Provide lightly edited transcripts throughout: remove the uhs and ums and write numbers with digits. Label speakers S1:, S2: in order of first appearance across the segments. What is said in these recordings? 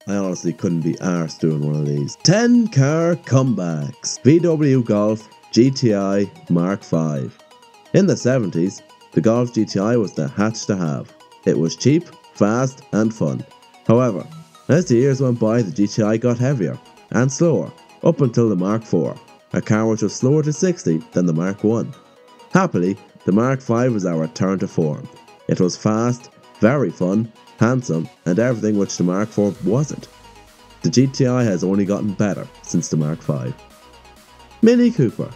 S1: I honestly couldn't be arsed doing one of these. 10 car comebacks. VW Golf GTI Mark V. In the 70s, the Golf GTI was the hatch to have. It was cheap, fast and fun. However, as the years went by, the GTI got heavier and slower, up until the Mark IV, a car which was slower to 60 than the Mark I. Happily, the Mark V was our return to form. It was fast, very fun, handsome, and everything which the Mark IV wasn't. The GTI has only gotten better since the Mark V. Mini Cooper.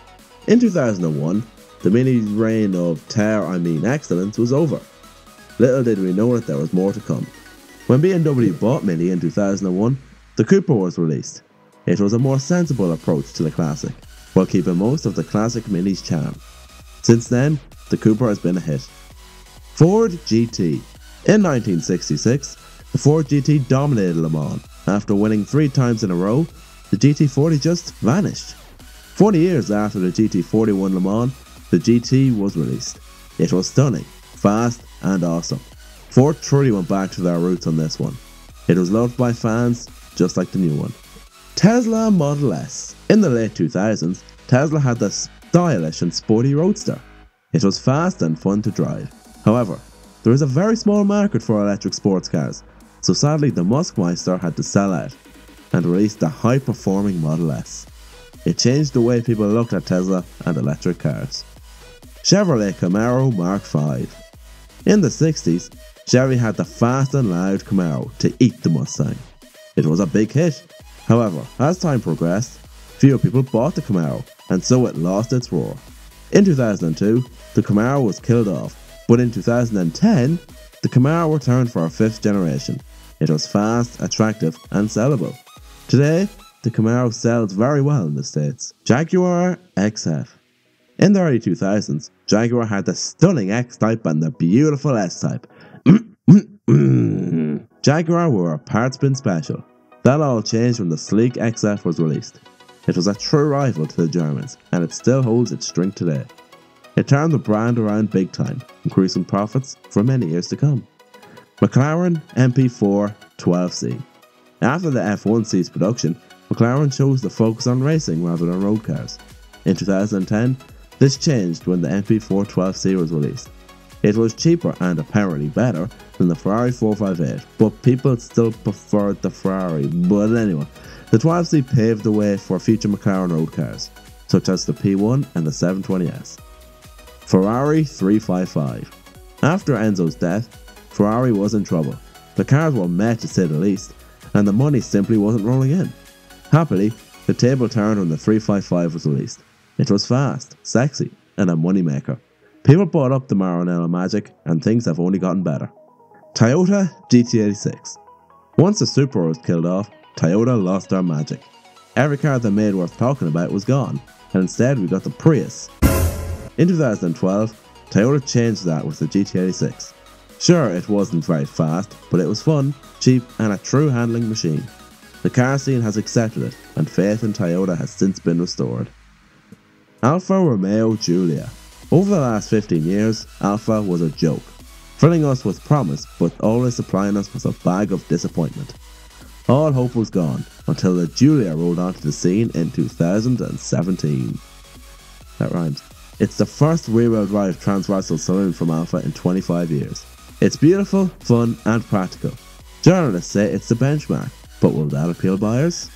S1: In 2001, the Mini's reign of excellence was over. Little did we know that there was more to come. When BMW bought Mini in 2001, the Cooper was released. It was a more sensible approach to the classic, while keeping most of the classic Mini's charm. Since then, the Cooper has been a hit. Ford GT. In 1966, the Ford GT dominated Le Mans. After winning 3 times in a row, the GT40 just vanished. 40 years after the GT40 won Le Mans, the GT was released. It was stunning, fast and awesome. Ford truly went back to their roots on this one. It was loved by fans, just like the new one. Tesla Model S. In the late 2000s, Tesla had the stylish and sporty Roadster. It was fast and fun to drive. However, there is a very small market for electric sports cars, so sadly the Muskmeister had to sell out and released the high-performing Model S. It changed the way people looked at Tesla and electric cars. Chevrolet Camaro Mark V. In the 60s, Chevy had the fast and loud Camaro to eat the Mustang. It was a big hit. However, as time progressed, fewer people bought the Camaro, and so it lost its roar. In 2002, the Camaro was killed off, but in 2010, the Camaro returned for a 5th generation. It was fast, attractive and sellable. Today, the Camaro sells very well in the States. Jaguar XF. In the early 2000s, Jaguar had the stunning X-Type and the beautiful S-Type. Jaguar were a parts bin special. That all changed when the sleek XF was released. It was a true rival to the Germans, and it still holds its strength today. It turned the brand around big time, increasing profits for many years to come. McLaren MP4 12C. After the F1 ceased production, McLaren chose to focus on racing rather than road cars. In 2010, this changed when the MP4 12C was released. It was cheaper and apparently better than the Ferrari 458, but people still preferred the Ferrari. But anyway, the 12C paved the way for future McLaren road cars, such as the P1 and the 720S. Ferrari 355. After Enzo's death, Ferrari was in trouble. The cars were met to say the least, and the money simply wasn't rolling in. Happily, the table turned when the 355 was released. It was fast, sexy, and a moneymaker. People bought up the Maranello magic, and things have only gotten better. Toyota GT86. Once the Supra was killed off, Toyota lost their magic. Every car they made worth talking about was gone, and instead we got the Prius. In 2012, Toyota changed that with the GT86. Sure, it wasn't very fast, but it was fun, cheap, and a true handling machine. The car scene has accepted it, and faith in Toyota has since been restored. Alfa Romeo Giulia. Over the last 15 years, Alfa was a joke, filling us with promise but always supplying us with a bag of disappointment. All hope was gone until the Giulia rolled onto the scene in 2017. That rhymes. It's the first rear-wheel drive transversal saloon from Alfa in 25 years. It's beautiful, fun and practical. Journalists say it's the benchmark, but will that appeal buyers?